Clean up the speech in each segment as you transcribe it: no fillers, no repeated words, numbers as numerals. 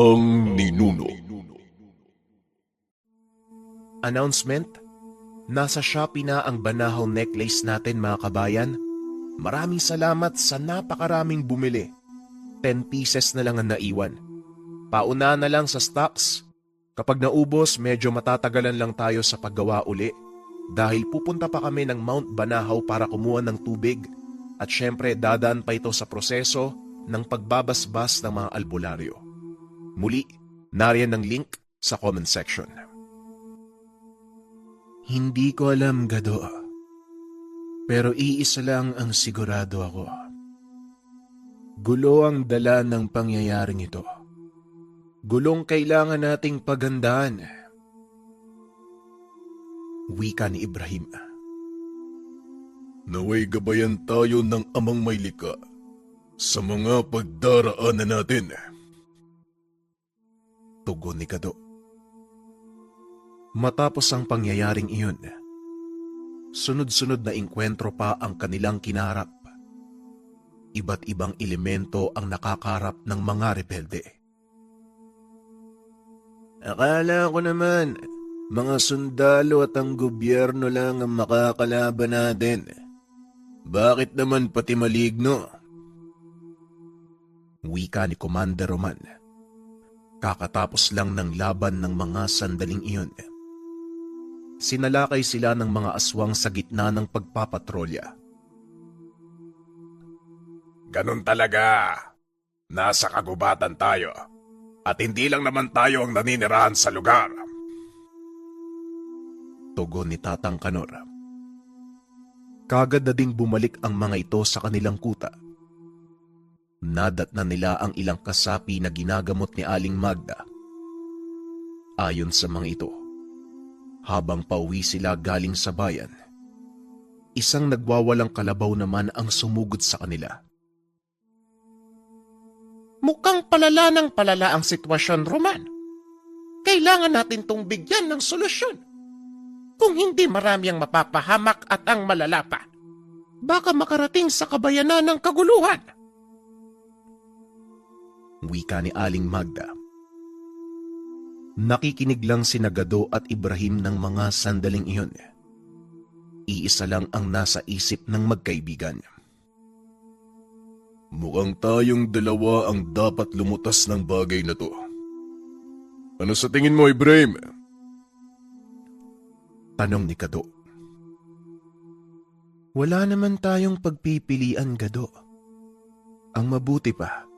Ang Ninuno. Announcement? Nasa Shopee na ang Banahaw necklace natin mga kabayan. Maraming salamat sa napakaraming bumili. 10 pieces na lang ang naiwan. Pauna na lang sa stocks. Kapag naubos, medyo matatagalan lang tayo sa paggawa uli dahil pupunta pa kami ng Mount Banahaw para kumuha ng tubig at syempre dadaan pa ito sa proseso ng pagbabasbas ng mga albularyo. Muli, nariyan ang link sa comment section. Hindi ko alam, Gado. Pero iisa lang ang sigurado ako. Gulo ang dala ng pangyayaring ito. Gulong kailangan nating paghandaan. Wika ni Ibrahim. Naway gabayan tayo ng amang may lika sa mga pagdaraanan natin. Tugon ni Gado. Matapos ang pangyayaring iyon, sunod-sunod na engkwentro pa ang kanilang kinarap. Iba't ibang elemento ang nakakarap ng mga rebelde. Akala ko naman, mga sundalo at ang gobyerno lang ang makakalaban natin. Bakit naman pati maligno? Wika ni Commander Roman. Kakatapos lang ng laban ng mga sandaling iyon. Sinalakay sila ng mga aswang sa gitna ng pagpapatrolya. Ganun talaga. Nasa kagubatan tayo. At hindi lang naman tayo ang naninirahan sa lugar. Tugon ni Tatang Kanor. Kagad na ding bumalik ang mga ito sa kanilang kuta. Nadat na nila ang ilang kasapi na ginagamot ni Aling Magda. Ayon sa mga ito, habang pauwi sila galing sa bayan, isang nagwawalang kalabaw naman ang sumugod sa kanila. Mukhang palala ng palala ang sitwasyon, Roman. Kailangan natin tong bigyan ng solusyon. Kung hindi marami ang mapapahamak at ang malalapa, baka makarating sa kabayanan ng kaguluhan. Wika ni Aling Magda. Nakikinig lang si Gado at Ibrahim ng mga sandaling iyon. Iisa lang ang nasa isip ng magkaibigan. Mukhang tayong dalawa ang dapat lumutas ng bagay na to. Ano sa tingin mo, Ibrahim? Tanong ni Gado. Wala naman tayong pagpipilian, Gado. Ang mabuti pa,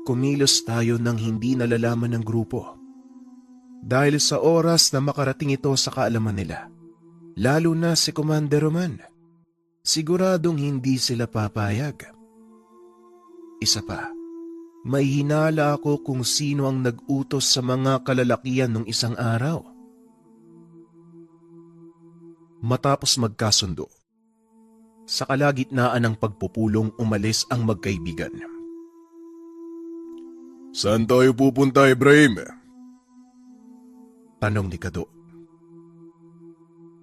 kumilos tayo nang hindi nalalaman ng grupo. Dahil sa oras na makarating ito sa kaalaman nila, lalo na si Commander Roman, siguradong hindi sila papayag. Isa pa, may hinala ako kung sino ang nag-utos sa mga kalalakihan nung isang araw. Matapos magkasundo, sa kalagitnaan ng pagpupulong umalis ang magkaibigan. Saan tayo pupunta, Ibrahim? Tanong ni Gado.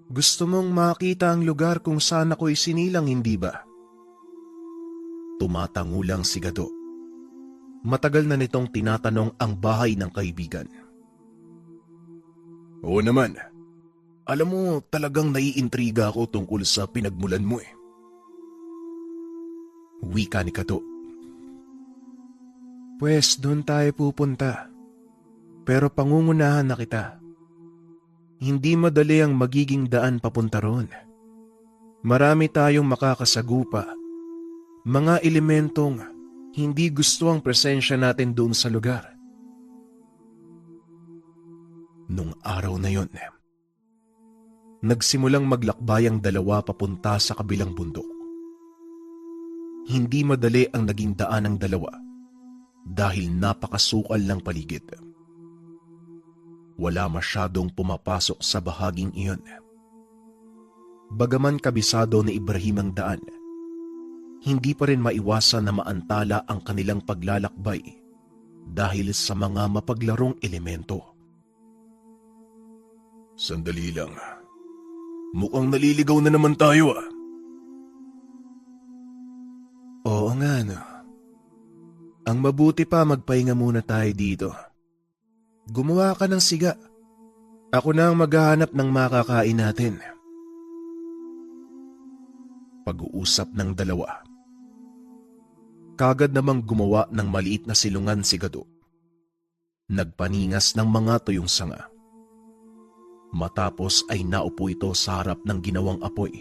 Gusto mong makita ang lugar kung saan ako isinilang, hindi ba? Tumatangulang si Gado. Matagal na nitong tinatanong ang bahay ng kaibigan. Oo naman. Alam mo, talagang naiintriga ako tungkol sa pinagmulan mo eh. Wika ni Gado. Pwes, doon tayo pupunta. Pero pangungunahan na kita. Hindi madali ang magiging daan papunta roon. Marami tayong makakasagupa. Mga elementong hindi gusto ang presensya natin doon sa lugar. Nung araw na yon, nagsimulang maglakbay ang dalawa papunta sa kabilang bundok. Hindi madali ang naging daan ng dalawa dahil napakasukal ng paligid. Wala masyadong pumapasok sa bahaging iyon. Bagaman kabisado ni Ibrahim ang daan, hindi pa rin maiwasan na maantala ang kanilang paglalakbay dahil sa mga mapaglarong elemento. Sandali lang. Mukhang naliligaw na naman tayo ah. Oo nga no. Ang mabuti pa magpahinga muna tayo dito Gumawa ka ng siga. Ako na ang maghahanap ng makakain natin. Pag-uusap ng dalawa. Kagad namang gumawa ng maliit na silungan si Gado. Nagpaningas ng mga tuyong sanga. Matapos ay naupo ito sa harap ng ginawang apoy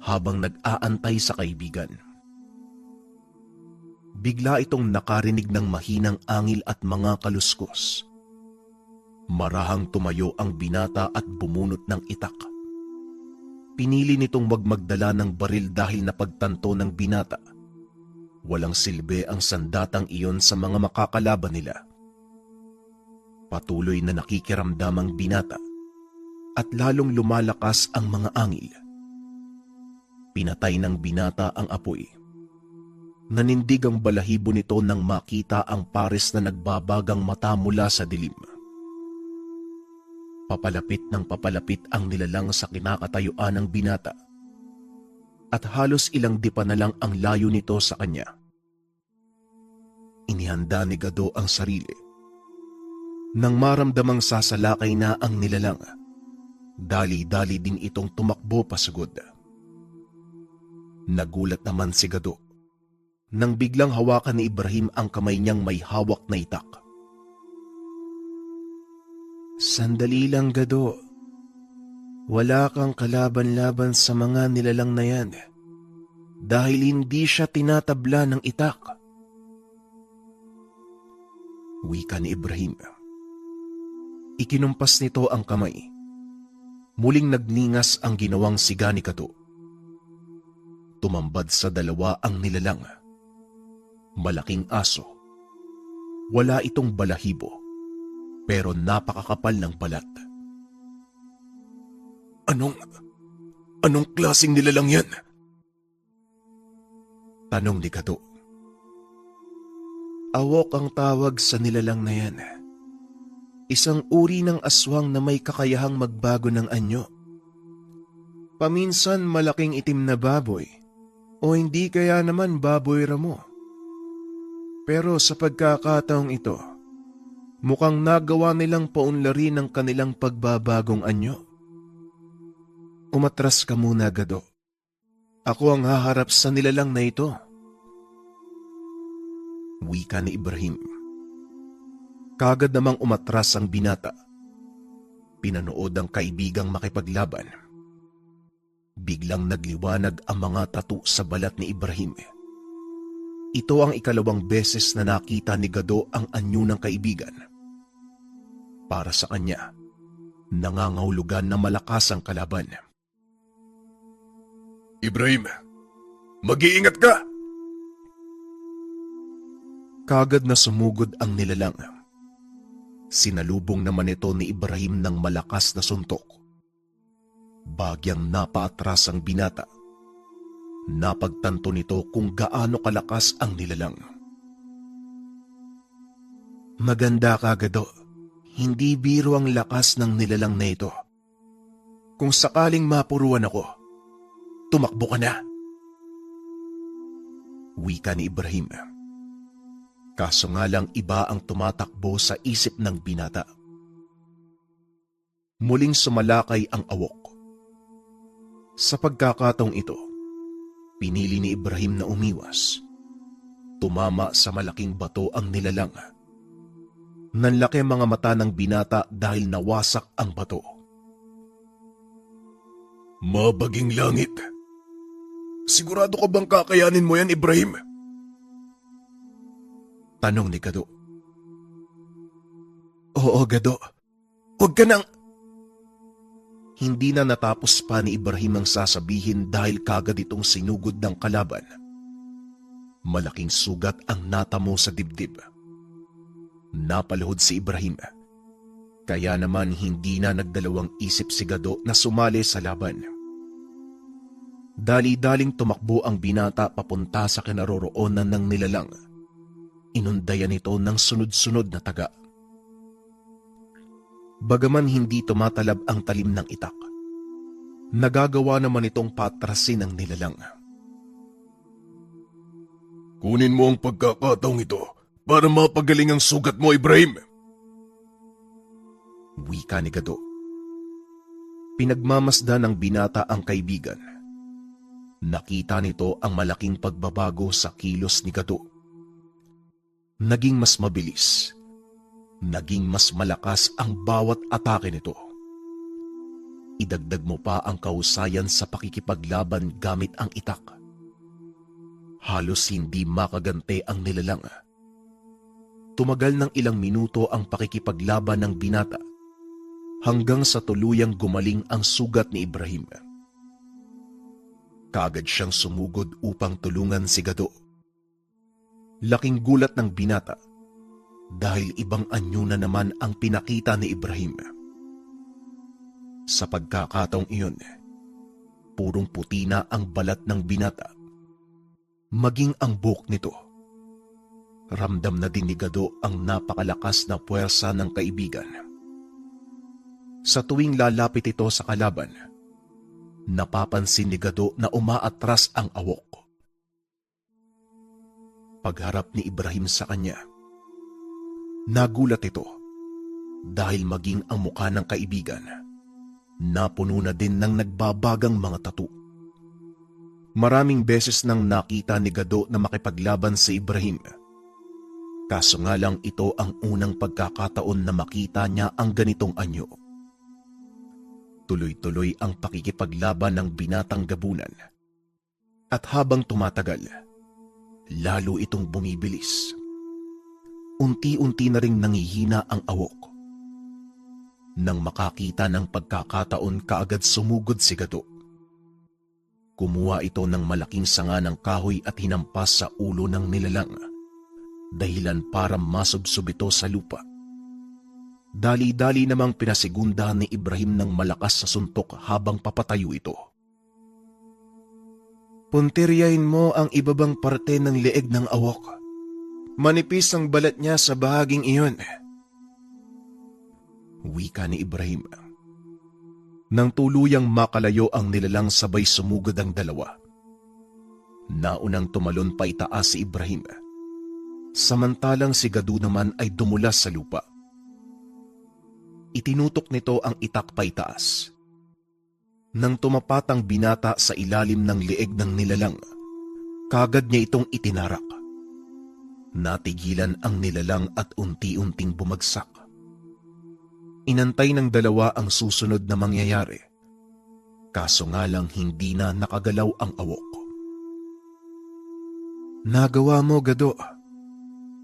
habang nag-aantay sa kaibigan. Bigla itong nakarinig ng mahinang angil at mga kaluskos. Marahang tumayo ang binata at bumunot ng itak. Pinili nitong wag magdala ng baril dahil napagtanto ng binata. Walang silbi ang sandatang iyon sa mga makakalaban nila. Patuloy na nakikiramdam ang binata at lalong lumalakas ang mga angil. Pinatay ng binata ang apoy. Nanindig ang balahibo nito nang makita ang pares na nagbabagang mata mula sa dilim. Papalapit ng papalapit ang nilalang sa kinakatayuan ng binata at halos ilang dipa na lang ang layo nito sa kanya. Inihanda ni Gado ang sarili. Nang maramdamang sasalakay na ang nilalang, dali-dali din itong tumakbo pasugod. Nagulat naman si Gado nang biglang hawakan ni Ibrahim ang kamay niyang may hawak na itak. Sandali lang, Gado. Wala kang kalaban-laban sa mga nilalang na yan dahil hindi siya tinatabla ng itak. Wika ni Ibrahim. Ikinumpas nito ang kamay. Muling nagningas ang ginawang siga ni Gado. Tumambad sa dalawa ang nilalang. Malaking aso. Wala itong balahibo, pero napakakapal ng balat. Anong klaseng nilalang yan? Tanong ni Gado. Awok ang tawag sa nilalang na yan. Isang uri ng aswang na may kakayahang magbago ng anyo. Paminsan malaking itim na baboy, o hindi kaya naman baboy ramo. Pero sa pagkakataong ito, mukhang nagawa nilang paunlari ng kanilang pagbabagong anyo. Umatras ka muna, Gado. Ako ang haharap sa nilalang na ito. Wika ni Ibrahim. Kagad namang umatras ang binata. Pinanood ang kaibigang makipaglaban. Biglang nagliwanag ang mga tattoo sa balat ni Ibrahim. Ito ang ikalawang beses na nakita ni Gado ang anyo ng kaibigan. Para sa kanya, nangangahulugan na malakas ang kalaban. Ibrahim, mag-iingat ka! Kagad na sumugod ang nilalang. Sinalubong naman ito ni Ibrahim ng malakas na suntok. Bagyang napaatras ang binata. Napagtanto nito kung gaano kalakas ang nilalang. Maganda ka, Gado. Hindi biro ang lakas ng nilalang na ito. Kung sakaling mapuruan ako, tumakbo ka na. Wika ni Ibrahim. Kaso nga lang iba ang tumatakbo sa isip ng binata. Muling sumalakay ang awok. Sa pagkakataong ito, pinili ni Ibrahim na umiwas. Tumama sa malaking bato ang nilalang. Nanlaki mga mata ng binata dahil nawasak ang bato. Mabaging langit. Sigurado ka bang kakayanin mo yan, Ibrahim? Tanong ni Gado. Oo, Gado. Huwag ka nang... Hindi na natapos pa ni Ibrahim ang sasabihin dahil kagad itong sinugod ng kalaban. Malaking sugat ang natamo sa dibdib. Napalahod si Ibrahim. Kaya naman hindi na nagdalawang isip si Gado na sumali sa laban. Dali-daling tumakbo ang binata papunta sa kinaroroonan ng nilalang. Inundayan ito ng sunod-sunod na taga. Bagaman hindi tumatalab ang talim ng itak, nagagawa naman itong patrasin ang nilalang. Kunin mo ang pagkakataong ito para mapagaling ang sugat mo, Ibrahim. Wika ni Gado. Pinagmamasdan ng binata ang kaibigan. Nakita nito ang malaking pagbabago sa kilos ni Gado. Naging mas mabilis. Naging mas malakas ang bawat atake nito. Idagdag mo pa ang kahusayan sa pakikipaglaban gamit ang itak. Halos hindi makagante ang nilalang. Tumagal ng ilang minuto ang pakikipaglaban ng binata hanggang sa tuluyang gumaling ang sugat ni Ibrahim. Kaagad siyang sumugod upang tulungan si Gado. Laking gulat ng binata dahil ibang anyo na naman ang pinakita ni Ibrahim. Sa pagkakataong iyon, purong puti na ang balat ng binata. Maging ang buhok nito. Ramdam na din ni Gado ang napakalakas na puwersa ng kaibigan. Sa tuwing lalapit ito sa kalaban, napapansin ni Gado na umaatras ang awok. Pagharap ni Ibrahim sa kanya, nagulat ito dahil maging ang mukha ng kaibigan napuno na din ng nagbabagang mga tattoo. Maraming beses nang nakita ni Gado na makipaglaban sa Ibrahim. Kaso nga lang ito ang unang pagkakataon na makita niya ang ganitong anyo. Tuloy-tuloy ang pakikipaglaban ng binatang gabunan. At habang tumatagal, lalo itong bumibilis. Unti-unti na ring nangihina ang awok. Nang makakita ng pagkakataon, kaagad sumugod si Gado. Kumuha ito ng malaking sanga ng kahoy at hinampas sa ulo ng nilalang, dahilan para masubsob ito sa lupa. Dali-dali namang pinasigunda ni Ibrahim ng malakas sa suntok habang papatayo ito. Puntiryahin mo ang ibabang parte ng leeg ng awok. Manipis ang balat niya sa bahaging iyon. Wika ni Ibrahim. Nang tuluyang makalayo ang nilalang, sabay sumugod ang dalawa. Naunang tumalon pa itaas si Ibrahim. Samantalang si Gado naman ay dumulas sa lupa. Itinutok nito ang itak pa itaas. Nang tumapat ang binata sa ilalim ng leeg ng nilalang, kaagad niya itong itinarak. Natigilan ang nilalang at unti-unting bumagsak. Inantay ng dalawa ang susunod na mangyayari. Kaso nga lang hindi na nakagalaw ang awok. Nagawa mo, Gado.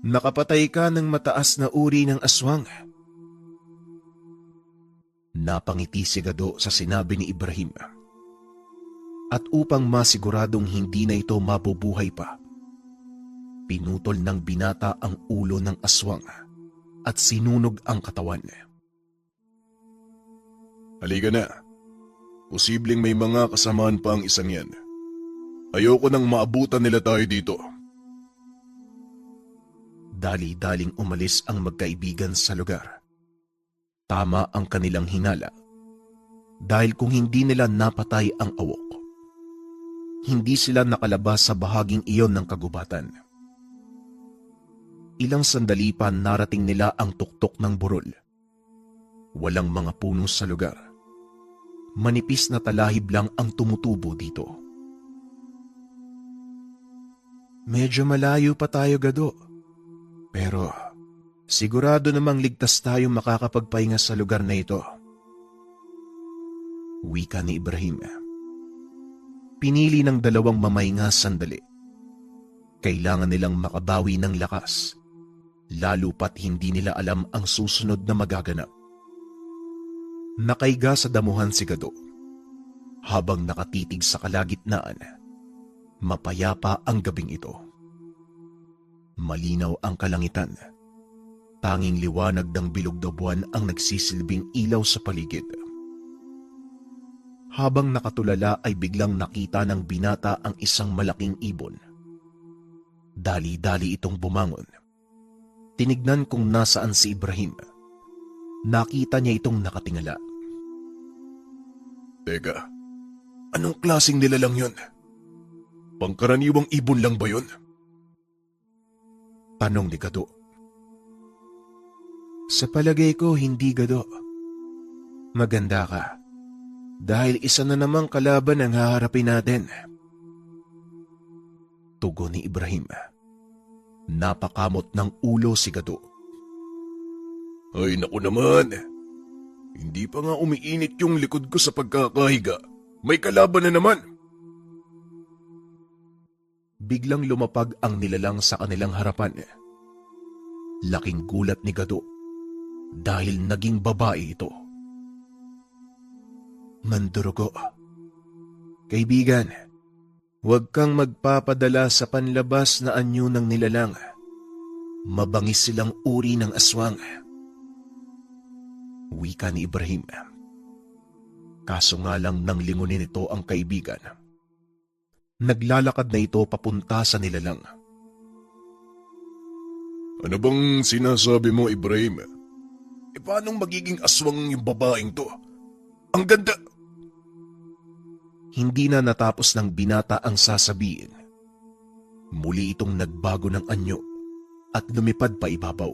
Nakapatay ka ng mataas na uri ng aswang. Napangiti si Gado sa sinabi ni Ibrahim. At upang masiguradong hindi na ito mabubuhay pa, pinutol ng binata ang ulo ng aswang at sinunog ang katawan. Halika na. Posibleng may mga kasamaan pa ang isang yan. Ayoko nang maabutan nila tayo dito. Dali-daling umalis ang magkaibigan sa lugar. Tama ang kanilang hinala. Dahil kung hindi nila napatay ang awok, hindi sila nakalabas sa bahaging iyon ng kagubatan. Ilang sandali pa narating nila ang tuktok ng burol. Walang mga puno sa lugar. Manipis na talahib lang ang tumutubo dito. Medyo malayo pa tayo, Gado. Pero sigurado namang ligtas tayo makakapagpahinga sa lugar na ito. Wika ni Ibrahim. Pinili ng dalawang mamahinga sandali. Kailangan nilang makabawi ng lakas, lalo pat hindi nila alam ang susunod na magaganap. Nakaiga sa damuhan si Gado. Habang nakatitig sa kalagitnaan, mapayapa ang gabing ito. Malinaw ang kalangitan. Tanging liwanag ng bilog na buwan ang nagsisilbing ilaw sa paligid. Habang nakatulala ay biglang nakita ng binata ang isang malaking ibon. Dali-dali itong bumangon. Tinignan kung nasaan si Ibrahim. Nakita niya itong nakatingala. Teka, anong klaseng nilalang yun? Pangkaraniwang ibon lang ba yun? Tanong ni Gado. Sa palagay ko, hindi, Gado. Maganda ka. Dahil isa na namang kalaban ang haharapin natin. Tugon ni Ibrahim. Napakamot ng ulo si Gado. Ay naku naman. Hindi pa nga umiinit yung likod ko sa pagkakahiga. May kalaban na naman. Biglang lumapag ang nilalang sa kanilang harapan. Laking gulat ni Gado dahil naging babae ito. Mandurugo. Kaibigan, huwag kang magpapadala sa panlabas na anyo ng nilalang. Mabangis silang uri ng aswang. Wika ni Ibrahim. Kaso nga lang nang lingunin ito ang kaibigan. Naglalakad na ito papunta sa nilalang. Ano bang sinasabi mo, Ibrahim? Paanong magiging aswang yung babaeng to? Ang ganda! Hindi na natapos ng binata ang sasabihin. Muli itong nagbago ng anyo at lumipad pa ibabaw.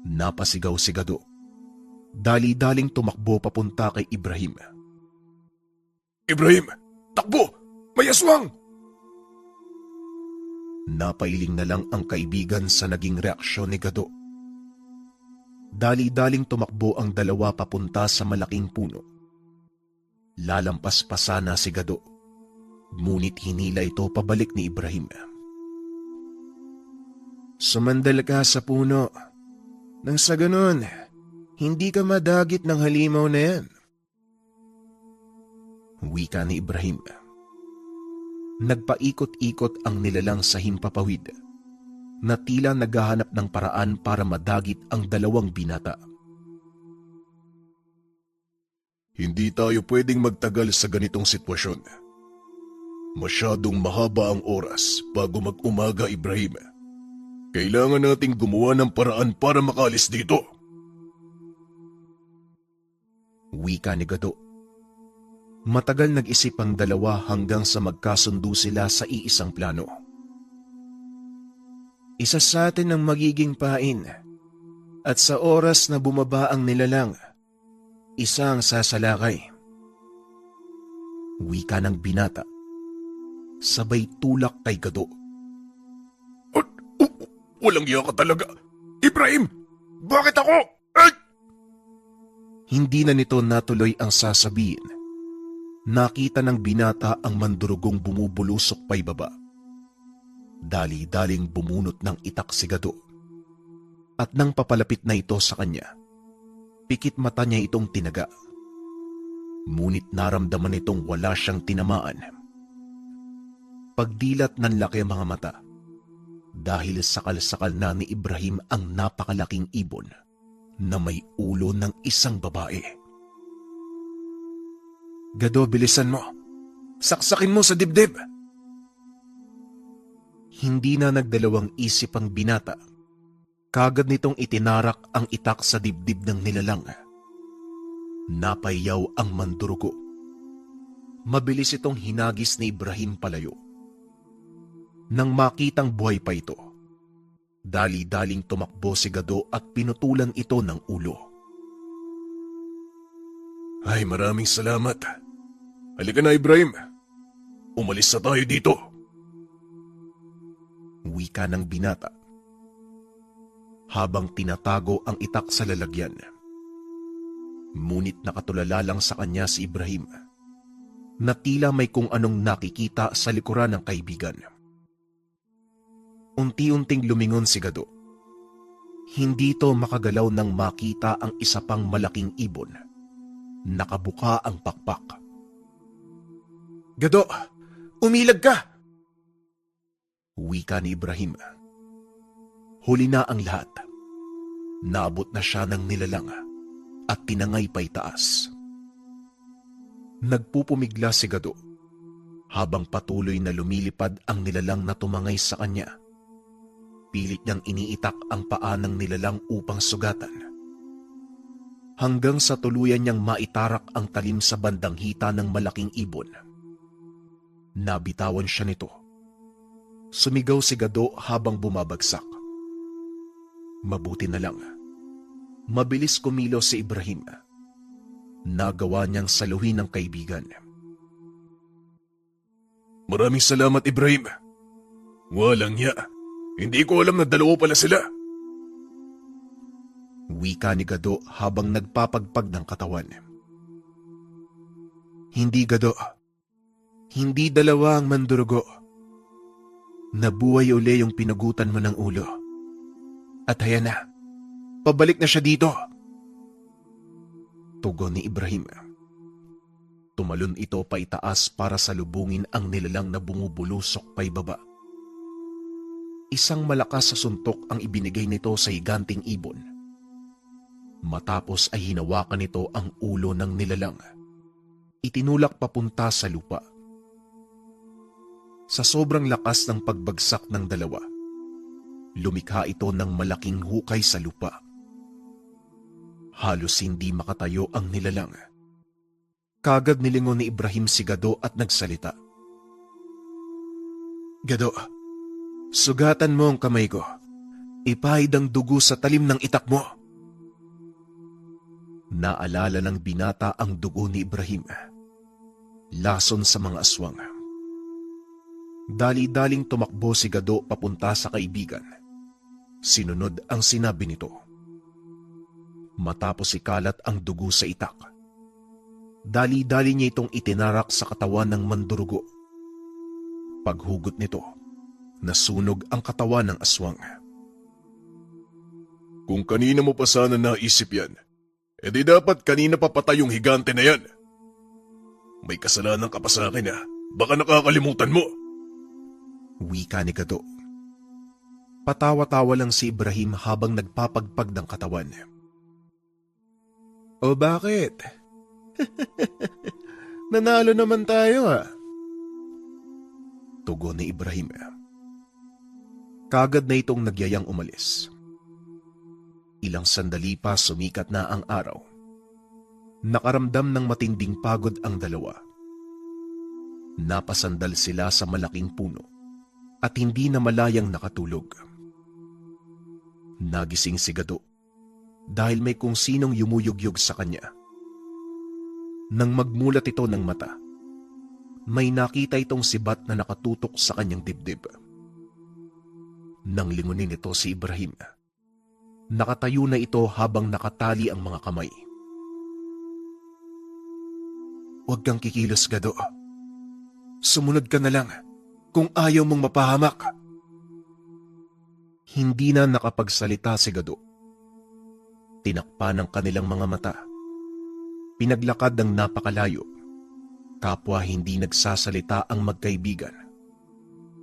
Napasigaw si Gado. Dali-daling tumakbo papunta kay Ibrahim. Ibrahim! Takbo! May aswang! Napailing na lang ang kaibigan sa naging reaksyon ni Gado. Dali-daling tumakbo ang dalawa papunta sa malaking puno. Lalampas pa sana si Gado, ngunit hinila ito pabalik ni Ibrahim. Sumandal ka sa puno. Nang sa ganon, hindi ka madagit ng halimaw na yan. Wika ni Ibrahim. Nagpaikot-ikot ang nilalang sa himpapawid na tila naghahanap ng paraan para madagit ang dalawang binata. Hindi tayo pwedeng magtagal sa ganitong sitwasyon. Masyadong mahaba ang oras bago mag-umaga, Ibrahim. Kailangan nating gumawa ng paraan para makalis dito. Wika ni Gado. Matagal nag-isip ang dalawa hanggang sa magkasundo sila sa iisang plano. Isa sa atin ang magiging pain, at sa oras na bumaba ang nilalang, isa ang sasalakay. Wika ng binata. Sabay tulak kay Gado. Walang iya ka talaga. Ibrahim! Bakit ako? Ay! Hindi na nito natuloy ang sasabihin. Nakita ng binata ang mandurugong bumubulusok pa ibaba. Dali-daling bumunot ng itak si Gado. At nang papalapit na ito sa kanya, pikit mata niya itong tinaga. Ngunit naramdaman itong wala siyang tinamaan. Pagdilat ng laki ang mga mata, dahil sakal-sakal na ni Ibrahim ang napakalaking ibon na may ulo ng isang babae. Gado, bilisan mo. Saksakin mo sa dibdib. Hindi na nagdalawang isip ang binata. Kagad nitong itinarak ang itak sa dibdib ng nilalang. Napayaw ang mandurugo. Mabilis itong hinagis ni Ibrahim palayo. Nang makitang buhay pa ito, dali-daling tumakbo si Gado at pinutulan ito ng ulo. Ay, maraming salamat. Halika na, Ibrahim. Umalis na tayo dito. Wika ng binata. Habang tinatago ang itak sa lalagyan. Ngunit nakatulala lang sa kanya si Ibrahim na tila may kung anong nakikita sa likuran ng kaibigan. Unti-unting lumingon si Gado. Hindi ito makagalaw nang makita ang isa pang malaking ibon. Nakabuka ang pakpak. Gado, umilag ka! Wika ni Ibrahim. Huli na ang lahat. Naabot na siya ng nilalang at tinangay pa'y taas. Nagpupumigla si Gado habang patuloy na lumilipad ang nilalang na tumangay sa kanya. Pilit niyang iniitak ang paa ng nilalang upang sugatan. Hanggang sa tuluyan niyang maitarak ang talim sa bandang hita ng malaking ibon. Nabitawan siya nito. Sumigaw si Gado habang bumabagsak. Mabuti na lang. Mabilis kumilos si Ibrahim Nagawa niyang saluhin ng kaibigan. Maraming salamat, Ibrahim. Walang niya. Hindi ko alam na dalawa pala sila. Wika ni Gado habang nagpapagpag ng katawan. Hindi, Gado. Hindi dalawa ang mandurugo. Nabuhay uli yung pinagutan mo ng ulo. At ayan na, pabalik na siya dito. Tugon ni Ibrahim. Tumalon ito pa itaas para salubungin ang nilalang na bumubulusok pa ibaba. Isang malakas sa suntok ang ibinigay nito sa higanting ibon. Matapos ay hinawakan nito ang ulo ng nilalang. Itinulak papunta sa lupa. Sa sobrang lakas ng pagbagsak ng dalawa, lumikha ito ng malaking hukay sa lupa. Halos hindi makatayo ang nilalang. Kagad nilingon ni Ibrahim si Gado at nagsalita. Gado, sugatan mo ang kamay ko. Ipahid ang dugo sa talim ng itak mo. Naalala ng binata ang dugo ni Ibrahim. Lason sa mga aswang. Dali-daling tumakbo si Gado papunta sa kaibigan. Sinunod ang sinabi nito. Matapos ikalat ang dugo sa itak, dali-dali niya itong itinarak sa katawan ng mandurugo. Paghugot nito, nasunog ang katawan ng aswang. Kung kanina mo pa sana naisip yan, edi dapat kanina pa patay yung higante na yan. May kasalanan ka pa sa akin ha. Baka nakakalimutan mo. Wika ni Gado. Patawa-tawa lang si Ibrahim habang nagpapagpag ng katawan. O bakit? Nanalo naman tayo ha. Tugon ni Ibrahim. Kagad na itong nagyayang umalis. Ilang sandali pa sumikat na ang araw. Nakaramdam ng matinding pagod ang dalawa. Napasandal sila sa malaking puno at hindi na malayang nakatulog. Nagising si Gado dahil may kung sinong yumuyugyug sa kanya. Nang magmulat ito ng mata, may nakita itong sibat na nakatutok sa kanyang dibdib. Nang lingunin ito si Ibrahim, nakatayo na ito habang nakatali ang mga kamay. Huwag kang kikilos, Gado. Sumunod ka na lang kung ayaw mong mapahamak. Hindi na nakapagsalita si Gado. Tinakpan ng kanilang mga mata. Pinaglakad ng napakalayo. Kapwa hindi nagsasalita ang magkaibigan.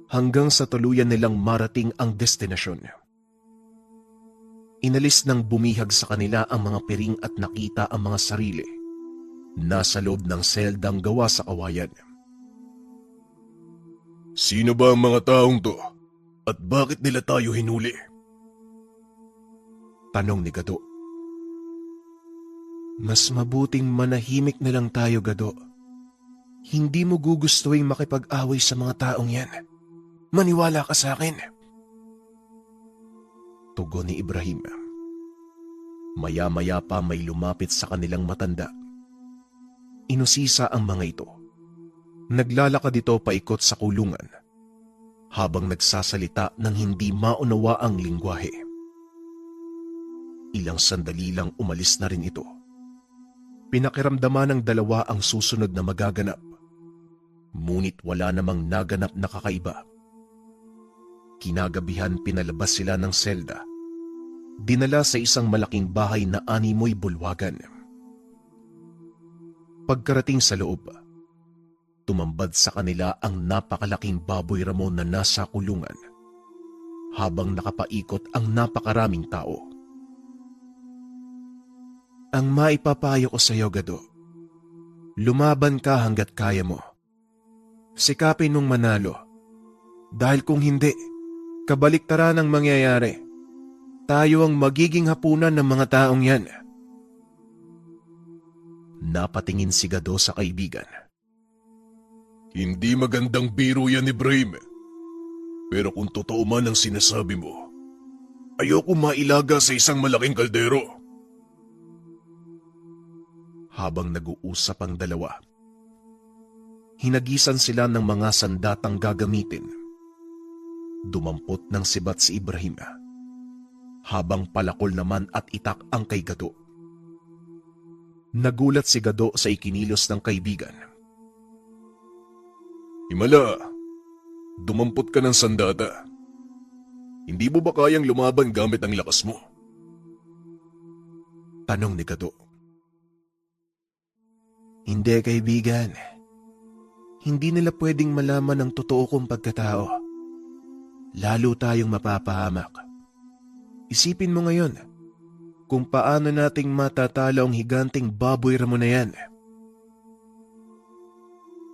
Hanggang sa tuluyan nilang marating ang destinasyon. Inalis ng bumihag sa kanila ang mga piring at nakita ang mga sarili. Nasa loob ng seldang gawa sa kawayan. Sino ba ang mga taong to? At bakit nila tayo hinuli? Tanong ni Gado. Mas mabuting manahimik na lang tayo, Gado. Hindi mo gugustuhin makipag-away sa mga taong yan. Maniwala ka sa akin. Tugon ni Ibrahim. Maya-maya pa may lumapit sa kanilang matanda. Inusisa ang mga ito. Naglalakad ito paikot sa kulungan habang nagsasalita ng hindi maunawaang lingwahe. Ilang sandali lang umalis na rin ito. Pinakiramdaman ng dalawa ang susunod na magaganap. Ngunit wala namang naganap na kakaiba. Kinagabihan pinalabas sila ng selda. Dinala sa isang malaking bahay na animoy bulwagan. Pagkarating sa loob, tumambad sa kanila ang napakalaking baboy Ramon na nasa kulungan habang nakapaikot ang napakaraming tao. Ang maipapayo ko sa iyo, Gado, lumaban ka hanggat kaya mo. Sikapin mong manalo. Dahil kung hindi, kabaliktaran ang mangyayari. Tayo ang magiging hapunan ng mga taong yan. Napatingin si Gado sa kaibigan. Hindi magandang biro yan, Ibrahim. Pero kung totoo man ang sinasabi mo, ayoko mailaga sa isang malaking kaldero. Habang nag-uusap ang dalawa, hinagisan sila ng mga sandatang gagamitin. Dumampot ng sibat si Ibrahim, habang palakol naman at itak ang kay Gado. Nagulat si Gado sa ikinilos ng kaibigan. Himala, dumampot ka ng sandata. Hindi mo ba kayang lumaban gamit ang lakas mo? Tanong ni Gado. Hindi, kaibigan. Hindi nila pwedeng malaman ang totoo kong pagkatao. Lalo tayong mapapahamak. Isipin mo ngayon kung paano nating matatalo ang higanting baboy ramo na yan.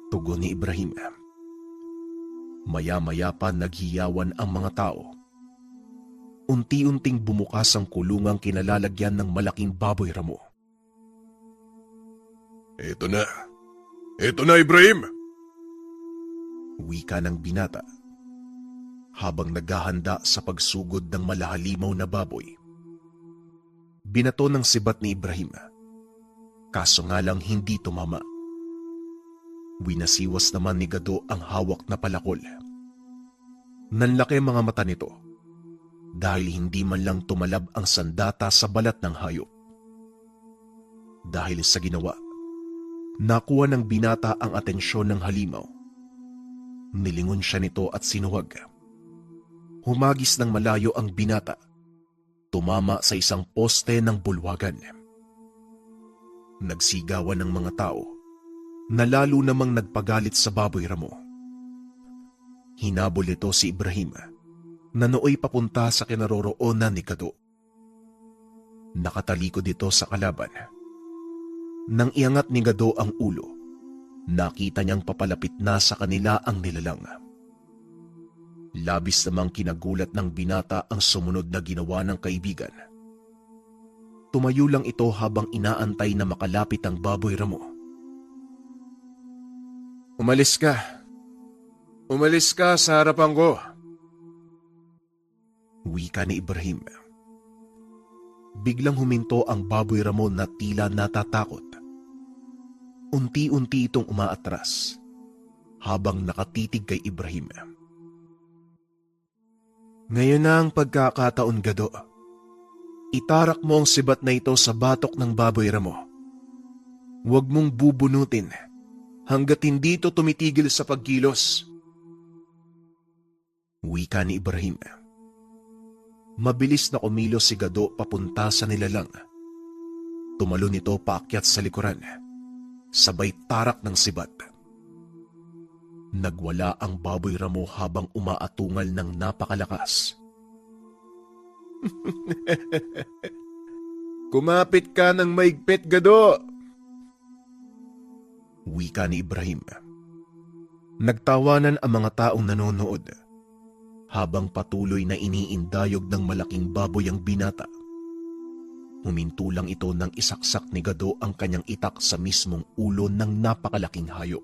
Tugon ni Ibrahim. Maya-maya pa naghiyawan ang mga tao. Unti-unting bumukas ang kulungang kinalalagyan ng malaking baboy ramo. Ito na. Ito na, Ibrahim! Wika ng binata habang naghahanda sa pagsugod ng malahalimaw na baboy. Binato ng sibat ni Ibrahim, kaso nga lang hindi tumama. Winasiwas naman ni Gado ang hawak na palakol. Nanlaki mga mata nito dahil hindi man lang tumalab ang sandata sa balat ng hayop. Dahil sa ginawa, nakuha ng binata ang atensyon ng halimaw. Nilingon siya nito at sinuwag. Humagis ng malayo ang binata. Tumama sa isang poste ng bulwagan. Nagsigawan ng mga tao na lalo namang nagpagalit sa baboy ramo. Hinabol ito si Ibrahim na nooy papunta sa kinaroroonan ni Gado. Nakatalikod ito sa kalaban. Nang iangat ni Gado ang ulo, nakita niyang papalapit na sa kanila ang nilalang. Labis namang kinagulat ng binata ang sumunod na ginawa ng kaibigan. Tumayo lang ito habang inaantay na makalapit ang baboy ramo. Umalis ka. Umalis ka sa harapan ko. Wika ni Ibrahim. Biglang huminto ang baboy ramo na tila natatakot. Unti-unti itong umaatras habang nakatitig kay Ibrahim. Ngayon na ang pagkakataon, Gado. Itarak mo ang sibat na ito sa batok ng baboy ramo. Huwag mong bubunutin hanggat hindi ito tumitigil sa pagkilos. Wika ni Ibrahim. Mabilis na kumilos si Gado papunta sa nilalang. Tumalon ito paakyat sa likuran, sabay tarak ng sibat. Nagwala ang baboy ramo habang umaatungal ng napakalakas. Kumapit ka ng maigpit, Gado! Wika ni Ibrahim. Nagtawanan ang mga taong nanonood habang patuloy na iniindayog ng malaking baboy ang binata. Huminto lang ito nang isaksak ni Gado ang kanyang itak sa mismong ulo ng napakalaking hayop.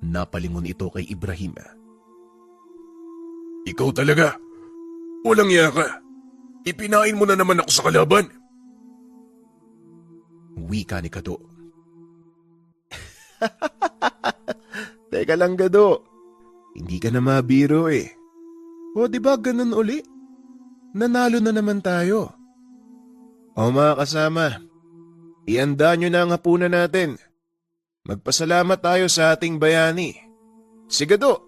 Napalingon ito kay Ibrahim. Ikaw talaga? Walang iya ka. Ipinain mo na naman ako sa kalaban. Wika ni Gado. Teka lang, Gado. Hindi ka na mabiro eh. O di ba ganun uli? Nanalo na naman tayo. O mga kasama, ihanda nyo na ang hapunan natin. Magpasalamat tayo sa ating bayani. Si Gado!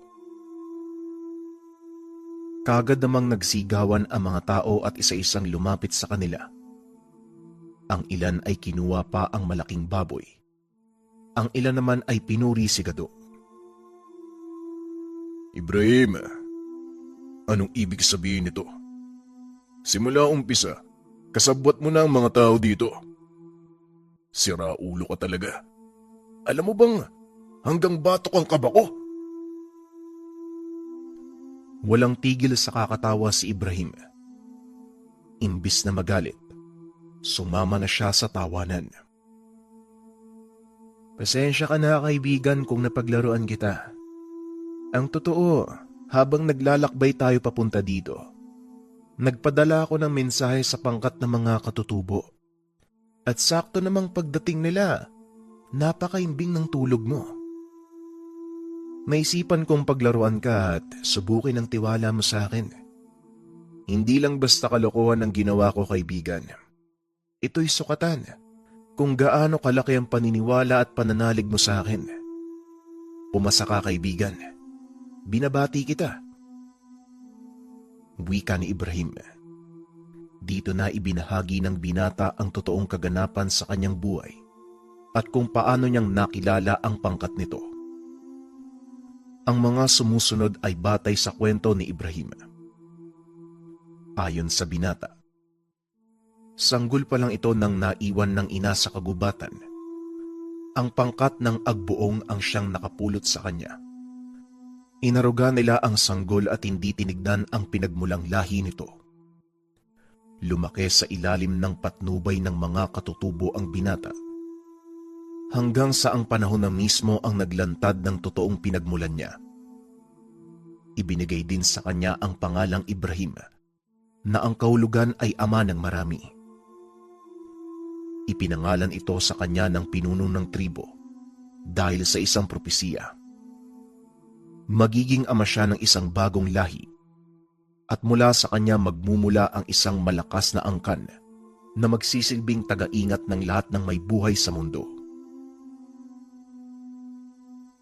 Kagad namang nagsigawan ang mga tao at isa-isang lumapit sa kanila. Ang ilan ay kinuha pa ang malaking baboy. Ang ilan naman ay pinuri si Gado. Ibrahim, anong ibig sabihin nito? Simula umpisa, kasabwat mo na ang mga tao dito. Sira ulo ka talaga. Alam mo bang hanggang batok ang kaba ko? Walang tigil sa kakatawa si Ibrahim. Imbis na magalit, sumama na siya sa tawanan. Pasensya ka na, kaibigan, kung napaglaruan kita. Ang totoo, habang naglalakbay tayo papunta dito, nagpadala ako ng mensahe sa pangkat ng mga katutubo. At sakto namang pagdating nila, napakaimbing ng tulog mo. Naisipan kong paglaruan ka at subukin ang tiwala mo sa akin. Hindi lang basta kalokohan ang ginawa ko, kaibigan. Ito'y sukatan kung gaano kalaki ang paniniwala at pananalig mo sa akin. Pumasa ka, kaibigan. Binabati kita. Wika ni Ibrahim. Dito na ibinahagi ng binata ang totoong kaganapan sa kanyang buhay at kung paano niyang nakilala ang pangkat nito. Ang mga sumusunod ay batay sa kwento ni Ibrahim. Ayon sa binata, sanggol pa lang ito nang naiwan ng ina sa kagubatan. Ang pangkat ng agbuong ang siyang nakapulot sa kanya. Inaruga nila ang sanggol at hindi tinignan ang pinagmulang lahi nito. Lumaki sa ilalim ng patnubay ng mga katutubo ang binata. Hanggang sa ang panahon na mismo ang naglantad ng totoong pinagmulan niya. Ibinigay din sa kanya ang pangalang Ibrahim, na ang kahulugan ay ama ng marami. Ipinangalan ito sa kanya ng pinuno ng tribo dahil sa isang propesiya. Magiging ama siya ng isang bagong lahi at mula sa kanya magmumula ang isang malakas na angkan na magsisilbing taga-ingat ng lahat ng may buhay sa mundo.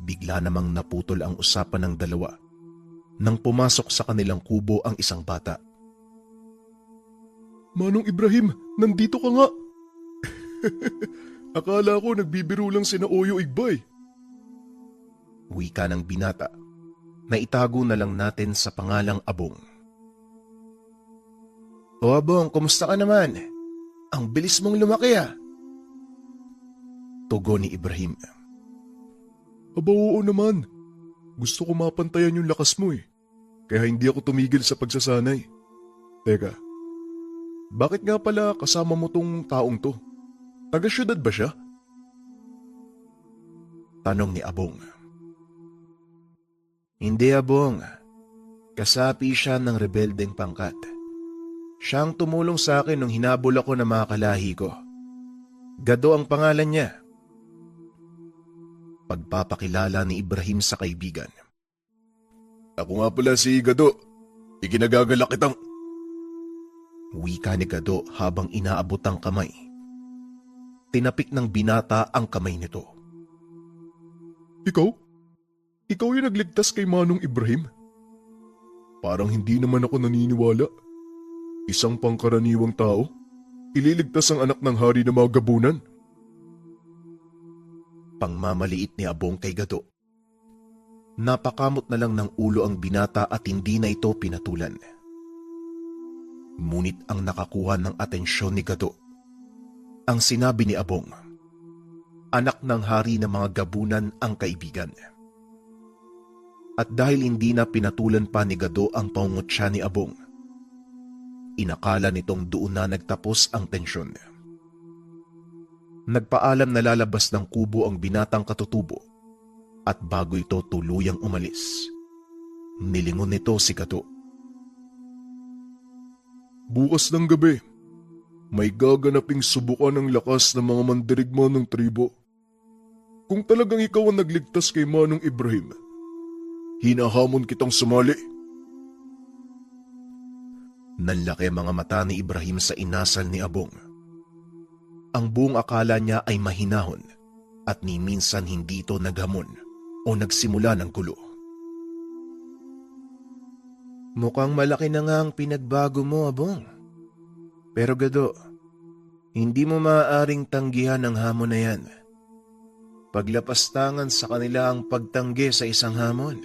Bigla namang naputol ang usapan ng dalawa nang pumasok sa kanilang kubo ang isang bata. Manong Ibrahim, nandito ka nga. Akala ko nagbibiro lang sina Oyo Igbay. Wika ng binata na itago na lang natin sa pangalang Abong. O Abong, kumusta ka naman? Ang bilis mong lumaki ah. Tugon ni Ibrahim. Aba oo naman. Gusto ko mapantayan yung lakas mo eh. Kaya hindi ako tumigil sa pagsasanay. Teka, bakit nga pala kasama mo tong taong to? Taga-syudad ba siya? Tanong ni Abong. Hindi Abong. Kasapi siya ng rebeldeng pangkat. Siyang tumulong sa akin nung hinabol ako ng mga kalahi ko. Gado ang pangalan niya. Pagpapakilala ni Ibrahim sa kaibigan. Ako nga pala si Gado. Ikinagagalak kitang... Wika ni Gado habang inaabot ang kamay. Tinapik ng binata ang kamay nito. Ikaw? Ikaw yung nagligtas kay Manong Ibrahim? Parang hindi naman ako naniniwala. Isang pangkaraniwang tao, ililigtas ang anak ng hari ng mga gabunan. Pangmamaliit ni Abong kay Gado. Napakamot na lang ng ulo ang binata at hindi na ito pinatulan. Ngunit ang nakakuha ng atensyon ni Gado, ang sinabi ni Abong, anak ng hari ng mga gabunan ang kaibigan. At dahil hindi na pinatulan pa ni Gado ang pangungutya ni Abong, inakala nitong doon na nagtapos ang tensyon. Nagpaalam na lalabas ng kubo ang binatang katutubo at bago ito tuluyang umalis, nilingon nito si Gado. Bukas ng gabi, may gaganaping subukan ng lakas ng mga mandirigma ng tribo. Kung talagang ikaw ang nagligtas kay Manong Ibrahim, hinahamon kitang sumali. Nanlaki ang mga mata ni Ibrahim sa inasal ni Abong. Ang buong akala niya ay mahinahon at ni minsan hindi ito naghamon o nagsimula ng gulo. Mukhang malaki na nga ang pinagbago mo, Abong. Pero Gado, hindi mo maaaring tanggihan ang hamon na yan. Paglapastangan sa kanila ang pagtanggi sa isang hamon.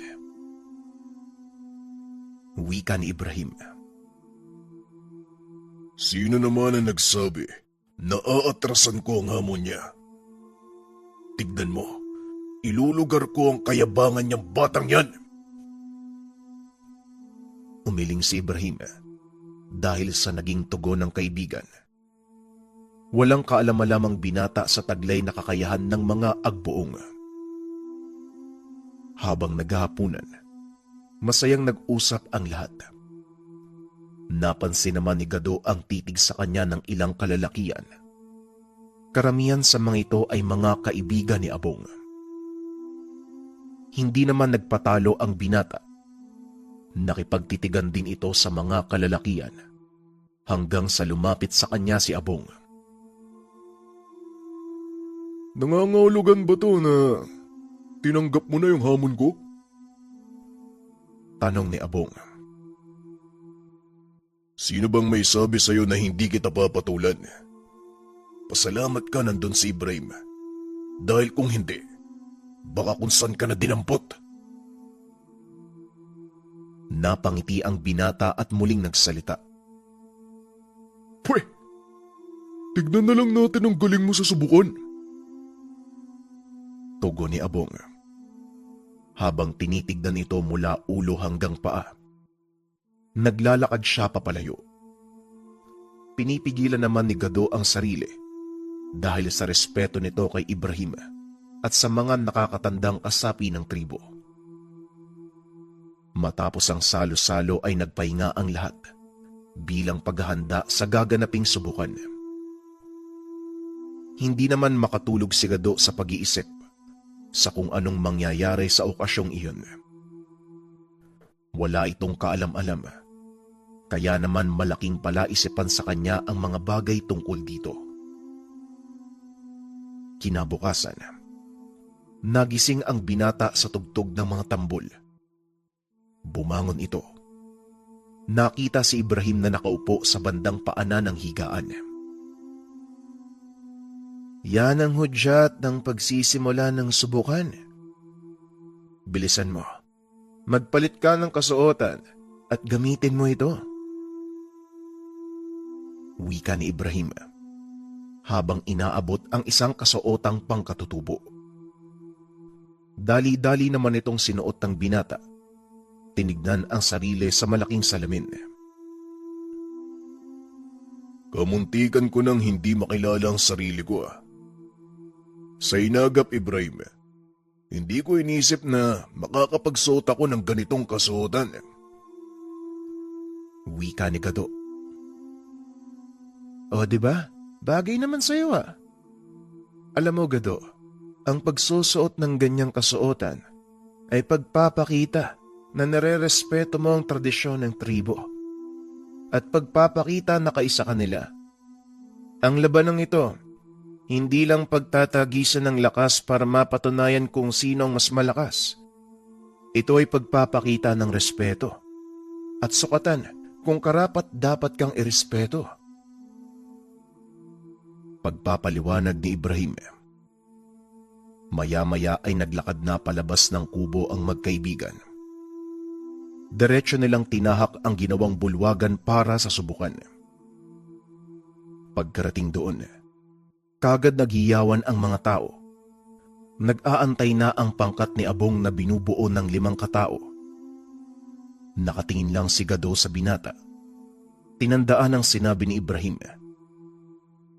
Wika ni Ibrahim. Sino naman ang nagsabi na aatrasan ko ang hamon niya? Tignan mo, ilulugar ko ang kayabangan niyang batang yan. Umiling si Ibrahim dahil sa naging tugon ng kaibigan. Walang kaalam-alamang binata sa taglay na kakayahan ng mga agbuong. Habang naghahapunan, masayang nag-usap ang lahat. Napansin naman ni Gado ang titig sa kanya ng ilang kalalakian. Karamihan sa mga ito ay mga kaibigan ni Abong. Hindi naman nagpatalo ang binata. Nakipagtitigan din ito sa mga kalalakian hanggang sa lumapit sa kanya si Abong. Nangangahulugan ba to na tinanggap mo na yung hamon ko? Tanong ni Abong. Sino bang may sabi sa'yo na hindi kita papatulan? Pasalamat ka nandun si Ibrahim. Dahil kung hindi, baka kung saan ka na dinampot. Napangiti ang binata at muling nagsalita. Pwe! Tignan na lang natin ang galing mo sa subukan. Tugon ni Abong. Habang tinitignan ito mula ulo hanggang paa. Naglalakad siya papalayo. Pinipigilan naman ni Gado ang sarili dahil sa respeto nito kay Ibrahim at sa mga nakakatandang kasapi ng tribo. Matapos ang salo-salo ay nagpahinga ang lahat bilang paghahanda sa gaganaping subukan. Hindi naman makatulog si Gado sa pag-iisip sa kung anong mangyayari sa okasyong iyon. Wala itong kaalam-alam, kaya naman malaking palaisipan sa kanya ang mga bagay tungkol dito. Kinabukasan, nagising ang binata sa tugtog ng mga tambol. Bumangon ito. Nakita si Ibrahim na nakaupo sa bandang paanan ng higaan. Yan ang hudyat ng pagsisimula ng subukan. Bilisan mo. Magpalit ka ng kasuotan at gamitin mo ito. Wika ni Ibrahim habang inaabot ang isang kasuotang pangkatutubo. Dali-dali naman itong sinuot ng binata. Tinignan ang sarili sa malaking salamin. Kamuntikan ko nang hindi makilala ang sarili ko. Sa inagap, Ibrahim, hindi ko inisip na makakapagsuot ako ng ganitong kasuotan. Wika ni Gado. O, diba? Bagay naman sa'yo Alam mo, Gado, ang pagsusuot ng ganyang kasuotan ay pagpapakita na nare-respeto mo ang tradisyon ng tribo at pagpapakita na kaisa ka nila. Ang labanang ito, hindi lang pagtatagisan ng lakas para mapatunayan kung sino ang mas malakas. Ito ay pagpapakita ng respeto at sukatan kung karapat dapat kang irespeto. Pagpapaliwanag ni Ibrahim. Maya-maya ay naglakad na palabas ng kubo ang magkaibigan. Diretso nilang tinahak ang ginawang bulwagan para sa subukan. Pagkarating doon, kagad naghiyawan ang mga tao. Nag-aantay na ang pangkat ni Abong na binubuo ng 5 katao. Nakatingin lang si Gado sa binata. Tinandaan ang sinabi ni Ibrahim.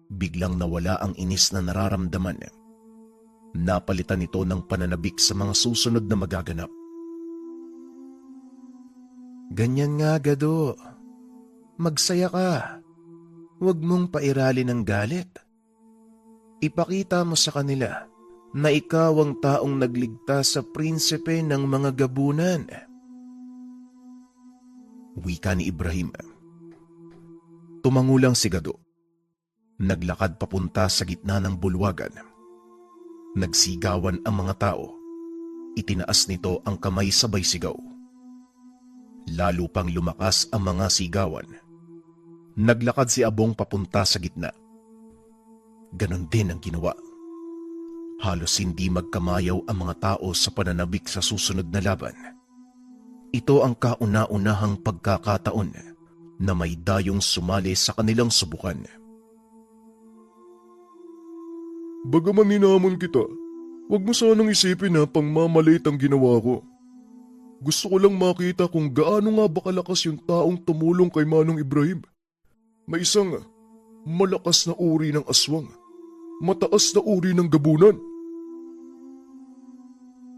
Biglang nawala ang inis na nararamdaman. Napalitan ito ng pananabik sa mga susunod na magaganap. Ganyan nga, Gado. Magsaya ka. Huwag mong pairalin ng galit. Ipakita mo sa kanila na ikaw ang taong nagligtas sa prinsipe ng mga gabunan. Wika ni Ibrahim. Tumangulang si Gado. Naglakad papunta sa gitna ng bulwagan. Nagsigawan ang mga tao. Itinaas nito ang kamay sabay sigaw. Lalo pang lumakas ang mga sigawan. Naglakad si Abong papunta sa gitna. Ganon din ang ginawa. Halos hindi magkamayaw ang mga tao sa pananabik sa susunod na laban. Ito ang kauna-unahang pagkakataon na may dayong sumali sa kanilang subukan. Bagaman hinamon kita, huwag mo sanang isipin na pangmamalit ang ginawa ko. Gusto ko lang makita kung gaano nga ba kalakas yung taong tumulong kay Manong Ibrahim. May isang malakas na uri ng aswang, mataas na uri ng gabunan.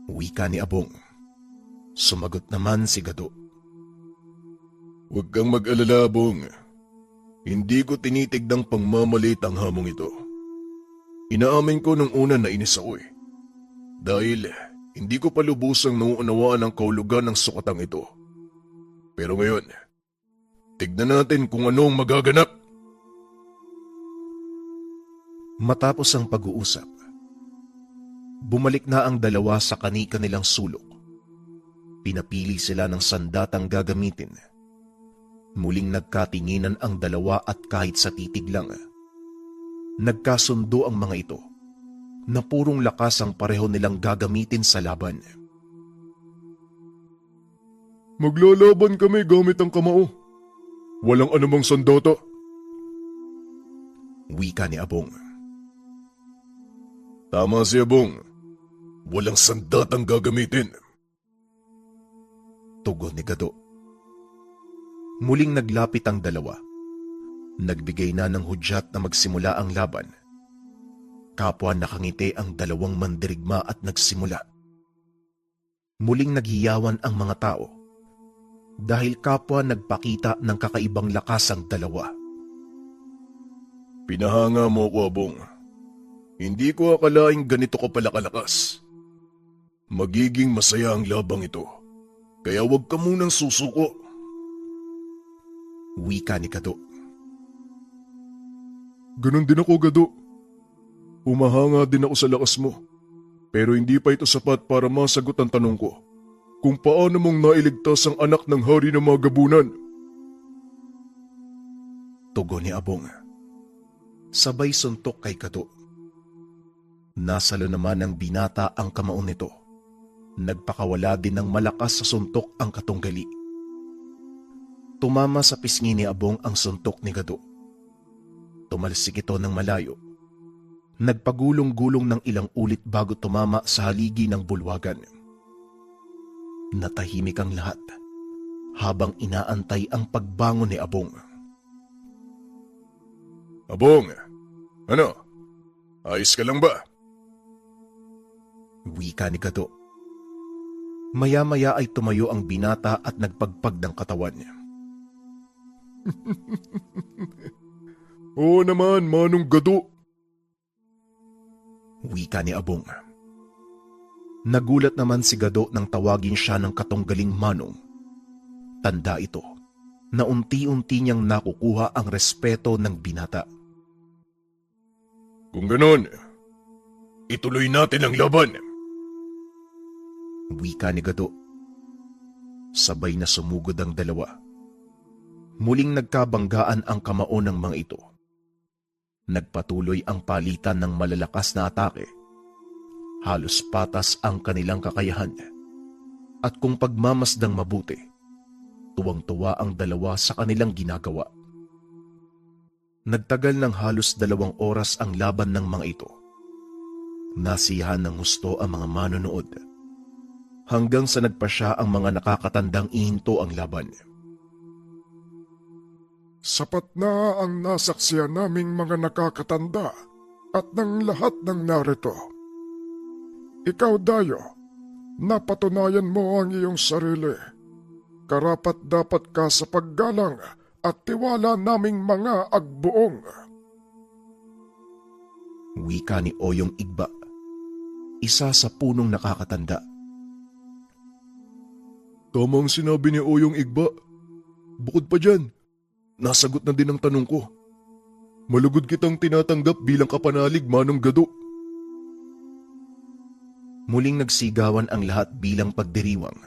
Wika ni Abong. Sumagot naman si Gado. Huwag kang mag-alala, Abong. Hindi ko tinitigdang pangmamalit ang hamong ito. Inaamin ko nung una na inis ako eh. Dahil hindi ko pa lubusang nauunawaan ang kahulugan ng sukatang ito. Pero ngayon, tignan natin kung ano ang magaganap. Matapos ang pag-uusap, bumalik na ang dalawa sa kani-kanilang sulok. Pinapili sila ng sandatang gagamitin. Muling nagkatinginan ang dalawa at kahit sa titig lang, nagkasundo ang mga ito na purong lakas ang pareho nilang gagamitin sa laban. Maglalaban kami gamit ang kamao. Walang anumang sandata. Wika ni Abong. Tama si Abong. Walang sandatang gagamitin. Tugon ni Gado. Muling naglapit ang dalawa. Nagbigay na ng hudyat na magsimula ang laban. Kapwa nakangiti ang dalawang mandirigma at nagsimula. Muling naghiyawan ang mga tao dahil kapwa nagpakita ng kakaibang lakas ang dalawa. Pinahanga mo ko, Abong. Hindi ko akalaing ganito ka pala kalakas. Magiging masaya ang labang ito. Kaya huwag ka munang susuko. Wika ni Gado. Ganon din ako, Gado. Umahanga din ako sa lakas mo. Pero hindi pa ito sapat para masagot ang tanong ko kung paano mong nailigtas ang anak ng hari ng mga gabunan. Tugon ni Abong. Sabay suntok kay Gado. Nasalo naman ng binata ang kamaon nito. Nagpakawala din ng malakas sa suntok ang katunggali. Tumama sa pisngi ni Abong ang suntok ni Gado. Tumalsik ito ng malayo. Nagpagulong-gulong ng ilang ulit bago tumama sa haligi ng bulwagan. Natahimik ang lahat habang inaantay ang pagbangon ni Abong. Abong, ano? Ayos ka lang ba? Wika ni Gado. Maya-maya ay tumayo ang binata at nagpagpag ng katawan niya. Oo naman, Manong Gado. Wika ni Abong. Nagulat naman si Gado nang tawagin siya ng katunggaling Manong. Tanda ito na unti-unti niyang nakukuha ang respeto ng binata. Kung ganon, ituloy natin ang laban. Wika ni Gado. Sabay na sumugod ang dalawa. Muling nagkabanggaan ang kamao ng mga ito. Nagpatuloy ang palitan ng malalakas na atake. Halos patas ang kanilang kakayahan. At kung pagmamasdang mabuti, tuwang-tuwa ang dalawa sa kanilang ginagawa. Nagtagal ng halos 2 oras ang laban ng mga ito. Nasiyahan ng husto ang mga manonood. Hanggang sa nagpasya ang mga nakakatandang ihinto ang laban. Sapat na ang nasaksiyan naming mga nakakatanda at ng lahat ng narito. Ikaw, Dayo, napatunayan mo ang iyong sarili. Karapat-dapat ka sa paggalang at tiwala naming mga agbuong. Wika ni Oyong Igba, isa sa punong nakakatanda. Tamang sinabi ni Oyong Igba. Bukod pa dyan, nasagot na din ang tanong ko. Malugod kitang tinatanggap bilang kapanalig, Manong Gado. Muling nagsigawan ang lahat bilang pagdiriwang.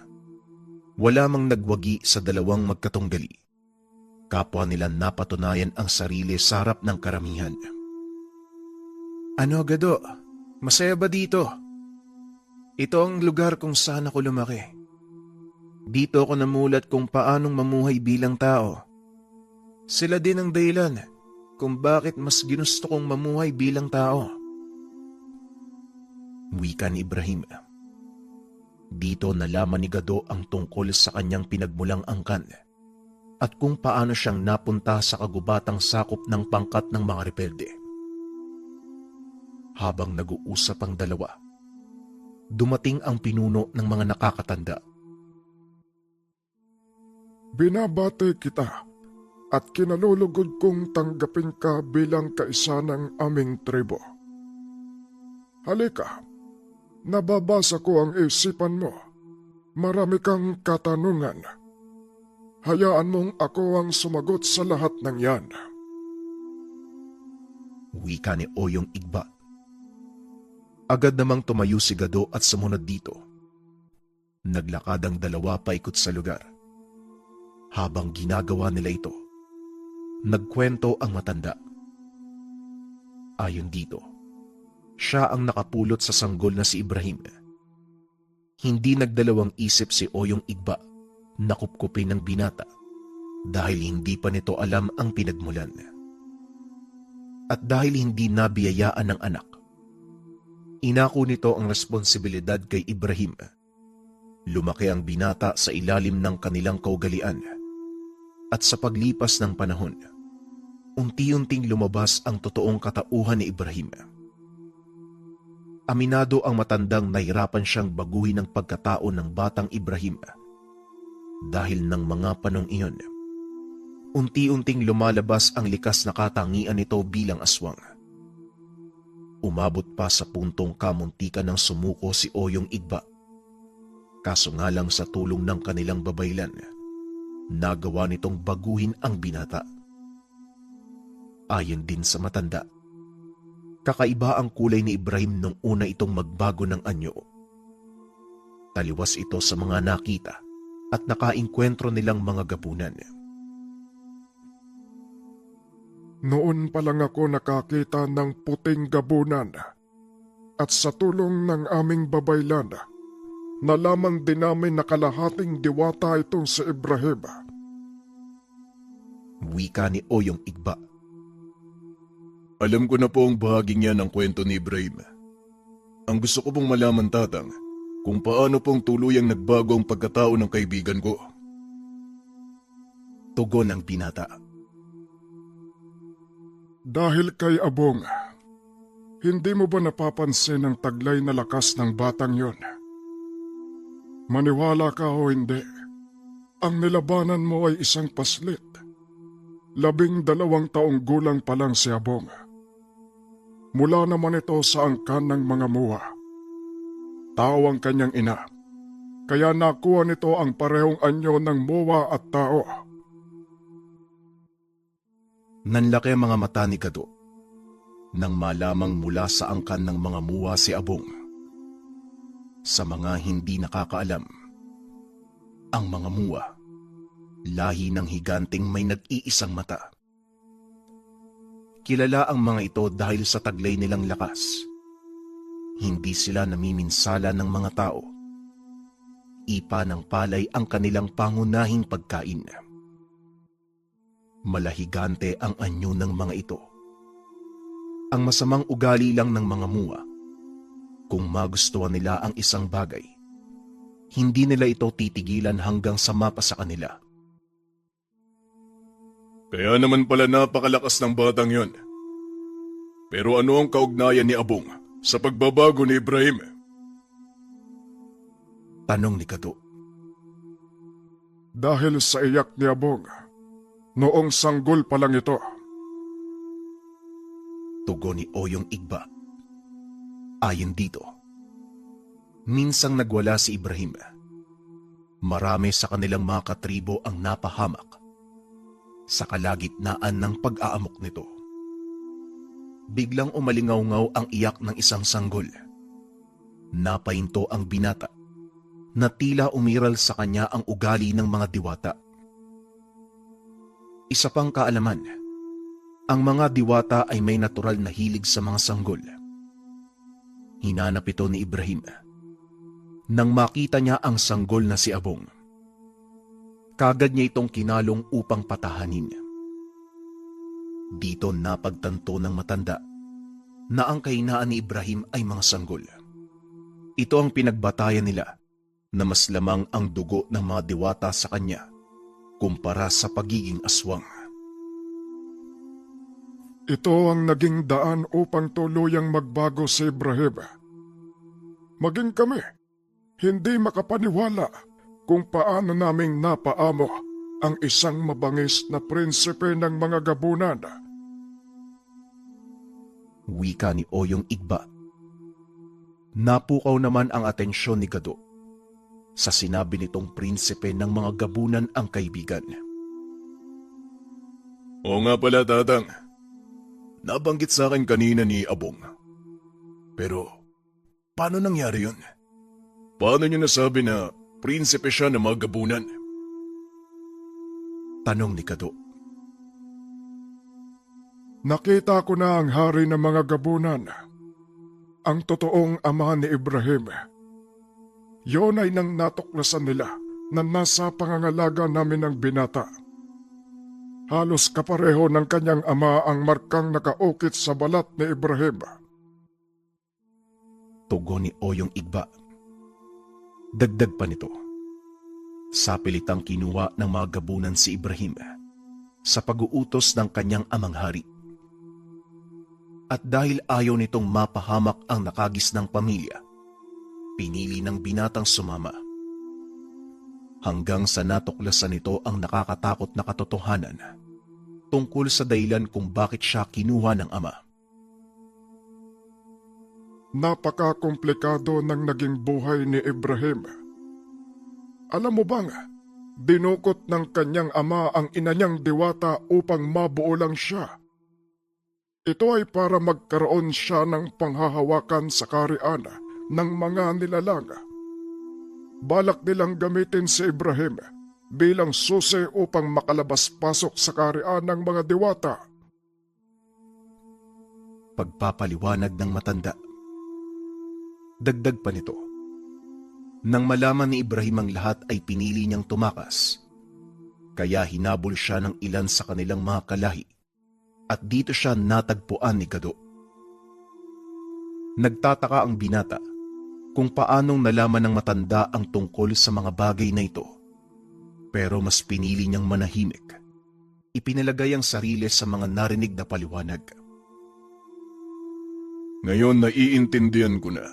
Wala mang nagwagi sa dalawang magkatunggali. Kapwa nila napatunayan ang sarili sa harap ng karamihan. Ano, Gado? Masaya ba dito? Ito ang lugar kung saan ako lumaki. Dito ako namulat kung paanong mamuhay bilang tao. Sila din ang dahilan kung bakit mas ginusto kong mamuhay bilang tao. Wika ni Ibrahim. Dito nalaman ni Gado ang tungkol sa kanyang pinagmulang angkan at kung paano siyang napunta sa kagubatang sakop ng pangkat ng mga rebelde. Habang nag-uusap ang dalawa, dumating ang pinuno ng mga nakakatanda. Binabati kita at kinalulugod kong tanggapin ka bilang kaisa ng aming tribo. Halika, nababasa ko ang isipan mo. Marami kang katanungan. Hayaan mong ako ang sumagot sa lahat ng yan. Wika ni Oyong Igba. Agad namang tumayo si Gado at sumunod dito. Naglakad ang dalawa paikot sa lugar. Habang ginagawa nila ito, nagkwento ang matanda. Ayon dito, siya ang nakapulot sa sanggol na si Ibrahim. Hindi nagdalawang isip si Oyong Igba na kupkupin ng binata dahil hindi pa nito alam ang pinagmulan. At dahil hindi nabiyayaan ng anak, inako nito ang responsibilidad kay Ibrahim. Lumaki ang binata sa ilalim ng kanilang kaugalian at sa paglipas ng panahon, unti-unting lumabas ang totoong katauhan ni Ibrahim. Aminado ang matandang nahirapan siyang baguhin ang pagkatao ng batang Ibrahim. Dahil ng mga panong iyon, unti-unting lumalabas ang likas na katangian nito bilang aswang. Umabot pa sa puntong kamuntikan ng sumuko si Oyong Igba. Kaso nga lang sa tulong ng kanilang babaylan, nagawa nitong baguhin ang binata. Ayon din sa matanda, kakaiba ang kulay ni Ibrahim nung una itong magbago ng anyo. Taliwas ito sa mga nakita at nakainkwentro nilang mga gabunan. Noon pa lang ako nakakita ng puting gabunan at sa tulong ng aming babaylan, nalaman din namin na kalahating diwata itong si Ibrahim. Wika ni Oyong Igba. Alam ko na po ang bahaging yan ng kwento ni Ibrahim. Ang gusto ko pong malaman, Tatang, kung paano pong tuluyang nagbago ang pagkatao ng kaibigan ko. Tugon ng binata. Dahil kay Abong, hindi mo ba napapansin ang taglay na lakas ng batang yon? Maniwala ka o hindi, ang nilabanan mo ay isang paslit. 12 taong gulang pa lang si Abong. Mula naman ito sa angkan ng mga muwa. Tao ang kanyang ina, kaya nakuha nito ang parehong anyo ng muwa at tao. Nanlaki ang mga mata ni Gado nang malamang mula sa angkan ng mga muwa si Abong. Sa mga hindi nakakaalam, ang mga muwa, lahi ng higanting may nag-iisang mata. Kilala ang mga ito dahil sa taglay nilang lakas. Hindi sila namiminsala ng mga tao. Ipa ng palay ang kanilang pangunahing pagkain. Malahigante ang anyo ng mga ito. Ang masamang ugali lang ng mga muwa, kung magustuhan nila ang isang bagay, hindi nila ito titigilan hanggang sa mapa sa kanila. Kaya naman pala napakalakas ng batang yon. Pero ano ang kaugnayan ni Abong sa pagbabago ni Ibrahim? Tanong ni Gado. Dahil sa iyak ni Abong, noong sanggol pa lang ito. Tugon ni Oyong Igba. Ayon dito, minsang nagwala si Ibrahim. Marami sa kanilang mga katribo ang napahamak sa kalagitnaan ng pag-aamok nito. Biglang umalingaw-ngaw ang iyak ng isang sanggol. Napahinto ang binata na tila umiral sa kanya ang ugali ng mga diwata. Isa pang kaalaman, ang mga diwata ay may natural na hilig sa mga sanggol. Hinanap ito ni Ibrahim nang makita niya ang sanggol na si Abong. Kagad niya itong kinalong upang patahanin. Dito napagtanto ng matanda na ang kahinaan ni Ibrahim ay mga sanggol. Ito ang pinagbatayan nila na mas lamang ang dugo ng mga diwata sa kanya kumpara sa pagiging aswang. Ito ang naging daan upang tuluyang magbago si Ibrahim. Maging kami, hindi makapaniwala kung paano naming napaamo ang isang mabangis na prinsipe ng mga gabunan. Wika ni Oyong Igba. Napukaw naman ang atensyon ni Gado sa sinabi nitong prinsipe ng mga gabunan ang kaibigan. Oo nga pala, Tatang. Nabanggit sa akin kanina ni Abong. Pero, paano nangyari yun? Paano niyo nasabi na prinsipe siya ng mga gabunan? Tanong ni Gado. Nakita ko na ang hari ng mga gabunan, ang totoong ama ni Ibrahim. Yon ay nang natuklasan nila na nasa pangangalaga namin ng binata. Halos kapareho ng kanyang ama ang markang nakaukit sa balat ni Ibrahim. Tugon ni Oyong Igba. Dagdag pa nito, sa pilitang kinuha ng mga gabunan si Ibrahim sa pag-uutos ng kanyang amang hari. At dahil ayaw nitong mapahamak ang nakagisnang pamilya, pinili ng binatang sumama. Hanggang sa natuklasan nito ang nakakatakot na katotohanan tungkol sa dahilan kung bakit siya kinuha ng ama. Napaka-komplikado ng naging buhay ni Ibrahim. Alam mo bang, dinukot ng kanyang ama ang ina niyang diwata upang mabuo lang siya. Ito ay para magkaroon siya ng panghahawakan sa kaharian ng mga nilalang. Balak nilang gamitin si Ibrahim bilang susi upang makalabas-pasok sa kaharian ng mga diwata. Pagpapaliwanag ng matanda. Dagdag pa nito, nang malaman ni Ibrahim ang lahat ay pinili niyang tumakas, kaya hinabol siya ng ilan sa kanilang mga kalahi at dito siya natagpuan ni Gado. Nagtataka ang binata kung paanong nalaman ng matanda ang tungkol sa mga bagay na ito, pero mas pinili niyang manahimik. Ipinalagay ang sarili sa mga narinig na paliwanag. Ngayon naiintindihan ko na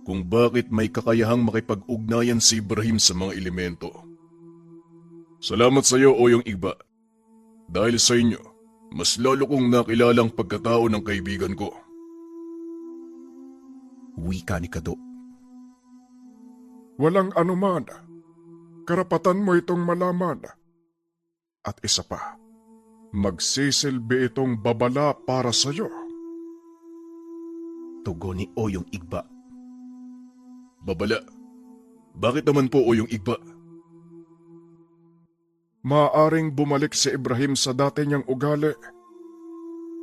kung bakit may kakayahang makipag-ugnayan si Ibrahim sa mga elemento. Salamat sa iyo, Oyong Igba. Dahil sa inyo, mas lalo kong nakilalang pagkatao ng kaibigan ko. Wika ni Gado. Walang anuman. Karapatan mo itong malaman. At isa pa, magsisilbi itong babala para sa iyo. Tugon ni Oyong Igba. Babala? Bakit naman po, Oyong Igba? Maaring bumalik si Ibrahim sa dati niyang ugali,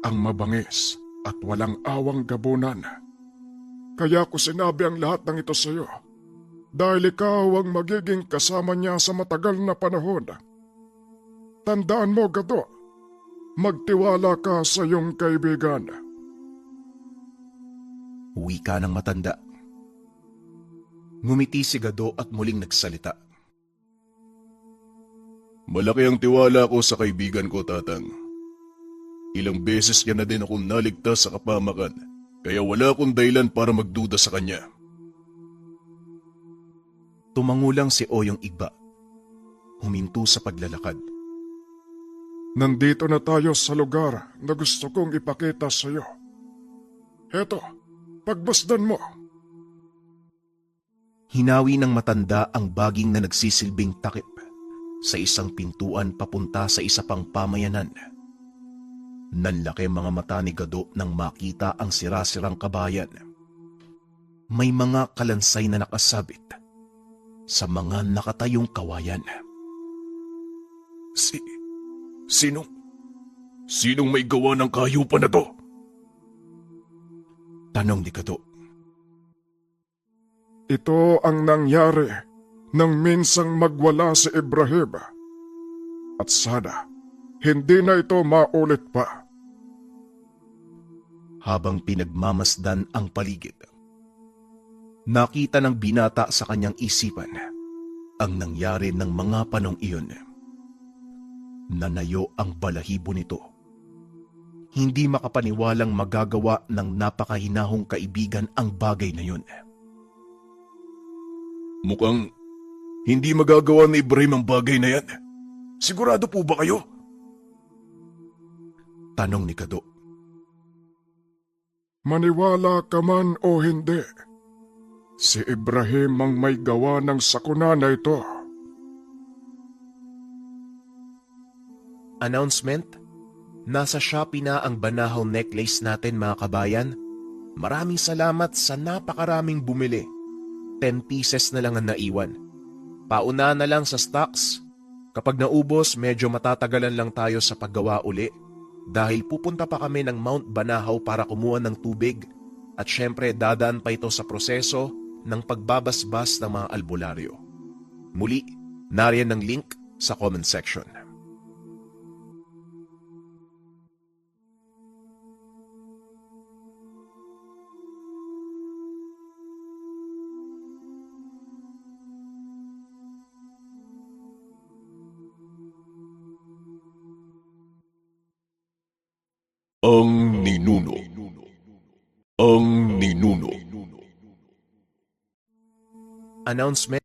ang mabangis at walang awang gabunan. Kaya ko sinabi ang lahat ng ito sa iyo, dahil ikaw ang magiging kasama niya sa matagal na panahon. Tandaan mo, Gado, magtiwala ka sa iyong kaibigan. Wika ng matanda. Ngumiti si Gado at muling nagsalita. Malaki ang tiwala ko sa kaibigan ko, Tatang. Ilang beses niya na din akong naligtas sa kapamakan, kaya wala akong dahilan para magduda sa kanya. Tumangulang si Oyong Igba. Huminto sa paglalakad. Nandito na tayo sa lugar na gusto kong ipakita sa iyo. Heto, pagbasdan mo. Hinawi ng matanda ang baging na nagsisilbing takip sa isang pintuan papunta sa isa pang pamayanan. Nanlaki mga mata ni Gado nang makita ang sirasirang kabayan. May mga kalansay na nakasabit sa mga nakatayong kawayan. Sinong may gawa ng kahayupan na to? Tanong ni Gado. Ito ang nangyari nang minsang magwala si Ibrahim. At sana, hindi na ito maulit pa. Habang pinagmamasdan ang paligid, nakita ng binata sa kanyang isipan ang nangyari ng mga panong iyon. Nanayo ang balahibo nito. Hindi makapaniwalang magagawa ng napakahinahong kaibigan ang bagay na yun. Mukhang hindi magagawa ni Ibrahim ang bagay na yan. Sigurado po ba kayo? Tanong ni Gado. Maniwala ka man o hindi, Si Ibrahim ang may gawa ng sakuna na ito. Announcement? Nasa Shopee na ang Banahaw necklace natin mga kabayan. Maraming salamat sa napakaraming bumili. 10 pieces na lang ang naiwan. Pauna na lang sa stocks. Kapag naubos, medyo matatagalan lang tayo sa paggawa uli dahil pupunta pa kami ng Mount Banahaw para kumuha ng tubig at syempre dadaan pa ito sa proseso ng pagbabasbas ng mga albularyo. Muli, nariyan ang link sa comment section. Ang ninuno. Ang ninuno. Announcement.